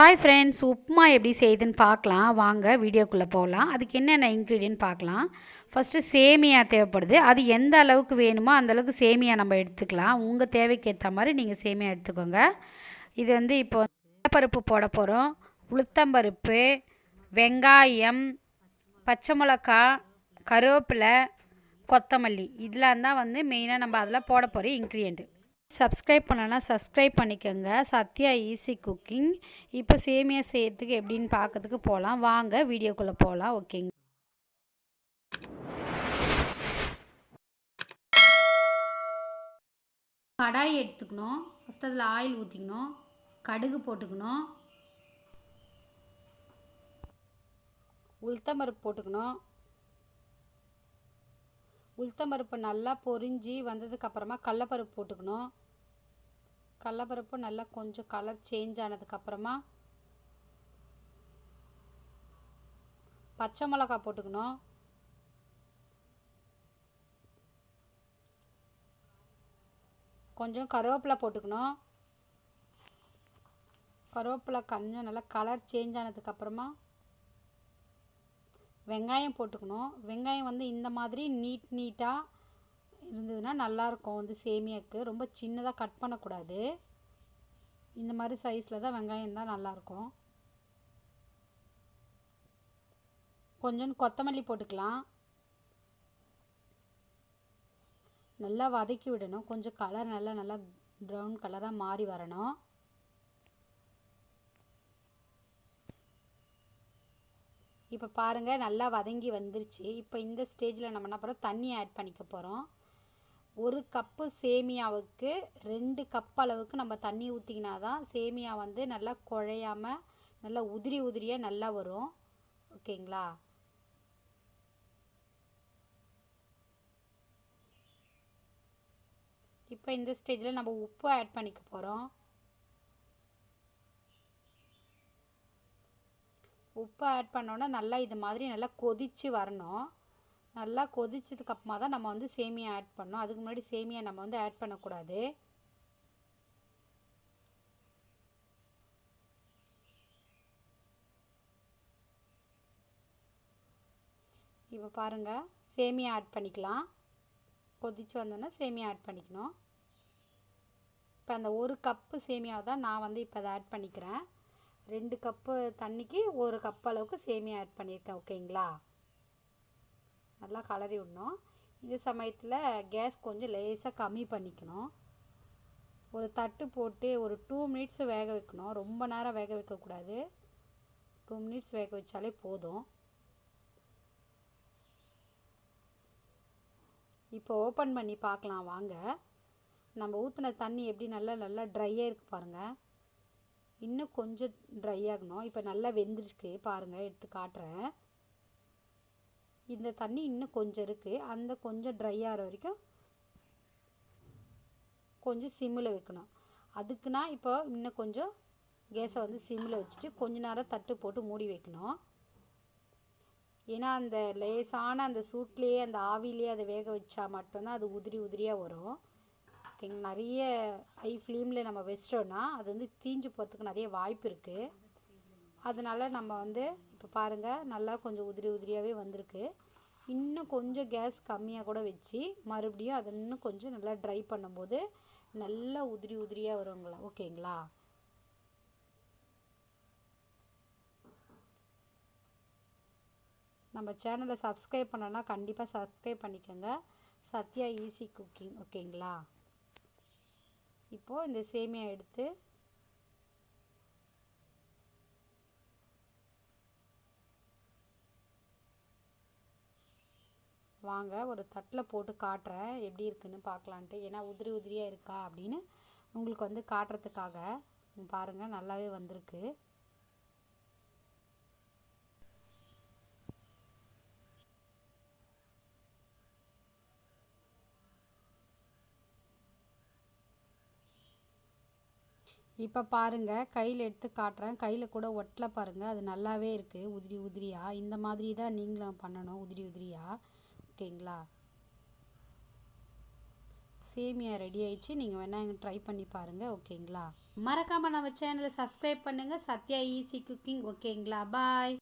Hi friends, upma எப்படி செய்யுதுன்னு பார்க்கலாம். வாங்க வீடியோக்குள்ளே போகலாம். அதுக்கு என்னென்ன இன்க்ரீடியன்ட் பார்க்கலாம். ஃபஸ்ட்டு சேமியா தேவைப்படுது. அது எந்த அளவுக்கு வேணுமோ அந்த அளவுக்கு சேமியா நம்ம எடுத்துக்கலாம். உங்கள் தேவைக்கு ஏற்ற மாதிரி நீங்கள் சேமியா எடுத்துக்கோங்க. இது இப்போ பருப்பு போட போகிறோம். உளுத்தம்பருப்பு, வெங்காயம், பச்சை மிளகா, கருவேப்பிலை, கொத்தமல்லி இதெல்லாம் தான் மெயினாக நம்ம அதில் போட போகிற இன்க்ரீடியண்ட்டு. சப்ஸ்கிரைப் பண்ணலன்னா சப்ஸ்கிரைப் பண்ணிக்கோங்க. Sathya easy cooking. இப்போ சேமியா செய்யறதுக்கு எப்படின்னு பார்க்கறதுக்கு போகலாம். வாங்க வீடியோக்குள்ளே போகலாம். ஓகேங்க. கடாய் எடுத்துக்கணும். ஃபஸ்ட்டு அதில் ஆயில் ஊற்றிக்கணும். கடுகு போட்டுக்கணும். உளுத்தம்பருப்பு போட்டுக்கணும். உளுத்தம்பருப்பு நல்லா பொரிஞ்சு வந்ததுக்கப்புறமா கடலப்பருப்பு போட்டுக்கணும். கடலப்பருப்பு நல்லா கொஞ்சம் கலர் சேஞ்ச் ஆனதுக்கப்புறமா பச்சை மிளகா போட்டுக்கணும். கொஞ்சம் கருவேப்பிலை போட்டுக்கணும். கருவேப்பிலை கொஞ்சம் நல்லா கலர் சேஞ்ச் ஆனதுக்கப்புறமா வெங்காயம் போட்டுக்கணும். வெங்காயம் இந்த மாதிரி நீட்டாக இருந்ததுன்னா நல்லாயிருக்கும். சேமியாவுக்கு ரொம்ப சின்னதாக கட் பண்ணக்கூடாது. இந்த மாதிரி சைஸில் தான் வெங்காயம் தான் நல்லாயிருக்கும். கொஞ்சம் கொத்தமல்லி போட்டுக்கலாம். நல்லா வதக்கி விடணும். கொஞ்சம் கலர் நல்லா ப்ரௌன் கலராக மாறி வரணும். இப்போ பாருங்கள், நல்லா வதங்கி வந்துருச்சு. இப்போ இந்த ஸ்டேஜில் நம்ம என்ன பண்ணுறோம், தண்ணி ஆட் பண்ணிக்க போகிறோம். ஒரு கப்பு சேமியாவுக்கு 2 கப் அளவுக்கு நம்ம தண்ணி ஊற்றிக்கினா தான் சேமியா நல்லா குழையாமல் நல்லா உதிரியாக நல்லா வரும். ஓகேங்களா? இப்போ இந்த ஸ்டேஜில் நம்ம உப்பு ஆட் பண்ணிக்க போகிறோம். உப்பு ஆட் பண்ணோன்னா நல்லா இது மாதிரி நல்லா கொதித்து வரணும். நல்லா கொதிச்சதுக்கப்புறமா தான் நம்ம சேமியா ஆட் பண்ணோம். அதுக்கு முன்னாடி சேமியா நம்ம ஆட் பண்ணக்கூடாது. இப்போ பாருங்கள், சேமியா ஆட் பண்ணிக்கலாம். கொதித்து வந்தோன்னா சேமியா ஆட் பண்ணிக்கணும். இப்போ அந்த ஒரு கப்பு சேமியாவை தான் நான் இப்போ அதை ஆட் பண்ணிக்கிறேன். 2 கப்பு தண்ணிக்கு 1 கப் அளவுக்கு சேமியா ஆட் பண்ணியிருக்கேன். ஓகேங்களா? நல்லா கலரி விடணும். இந்த சமயத்தில் கேஸ் கொஞ்சம் லேசாக கம்மி பண்ணிக்கணும். ஒரு தட்டு போட்டு ஒரு 2 மினிட்ஸ் வேக வைக்கணும். ரொம்ப நேரம் வேக வைக்கக்கூடாது. 2 மினிட்ஸ் வேக வச்சாலே போதும். இப்போ ஓப்பன் பண்ணி பார்க்கலாம் வாங்க. நம்ம ஊற்றின தண்ணி எப்படி நல்லா ட்ரையாக இருக்குது பாருங்கள். இன்னும் கொஞ்சம் ட்ரை ஆகணும். இப்போ நல்லா வெந்துருக்கு பாருங்கள், எடுத்து காட்டுறேன். இந்த தண்ணி இன்னும் கொஞ்சம் இருக்குது. அந்த கொஞ்சம் ட்ரை ஆகிற வரைக்கும் கொஞ்சம் சிம்மில் வைக்கணும். அதுக்குன்னா இப்போ இன்னும் கொஞ்சம் கேஸை சிம்மில் வச்சுட்டு கொஞ்ச நேரம் தட்டு போட்டு மூடி வைக்கணும். ஏன்னா அந்த லேசான அந்த சூட்லேயே அந்த ஆவிலேயே அதை வேக வச்சா மட்டும்தான் அது உதிரியாக வரும். ஓகேங்க. நிறைய ஹை ஃப்ளேமில் நம்ம வச்சிட்டோன்னா அது தீஞ்சு போகிறதுக்கு நிறைய வாய்ப்பு இருக்குது. அதனால் நம்ம இப்போ பாருங்கள், நல்லா கொஞ்சம் உதிரியாகவே வந்திருக்கு. இன்னும் கொஞ்சம் கேஸ் கம்மியாக கூட வச்சு மறுபடியும் அதை இன்னும் கொஞ்சம் நல்லா ட்ரை பண்ணும்போது நல்லா உதிரியாக வருங்களா. ஓகேங்களா? நம்ம சேனலை சப்ஸ்கிரைப் பண்ணனா கண்டிப்பாக சப்ஸ்கிரைப் பண்ணிக்கோங்க. Sathya easy cooking. ஓகேங்களா? இப்போது இந்த சேமியா எடுத்து வாங்க ஒரு தட்டில் போட்டு காட்டுறேன் எப்படி இருக்குன்னு பார்க்கலான்ட்டு. ஏன்னா உதிரியாக இருக்கா அப்படின்னு உங்களுக்கு காட்டுறதுக்காக. பாருங்கள், நல்லாவே வந்திருக்கு. இப்போ பாருங்கள், கையில் எடுத்து காட்டுறேன். கையில் கூட ஒட்டலை பாருங்கள். அது நல்லாவே இருக்குது உதிரியாக. இந்த மாதிரி தான் நீங்களும் பண்ணணும், உதிரியாக. ஓகேங்களா? சேமியா ரெடி ஆயிடுச்சு. நீங்கள் வேணால் ட்ரை பண்ணி பாருங்கள். ஓகேங்களா? மறக்காமல் நம்ம சேனலை சப்ஸ்கிரைப் பண்ணுங்கள். Sathya easy cooking. ஓகேங்களா? பாய்.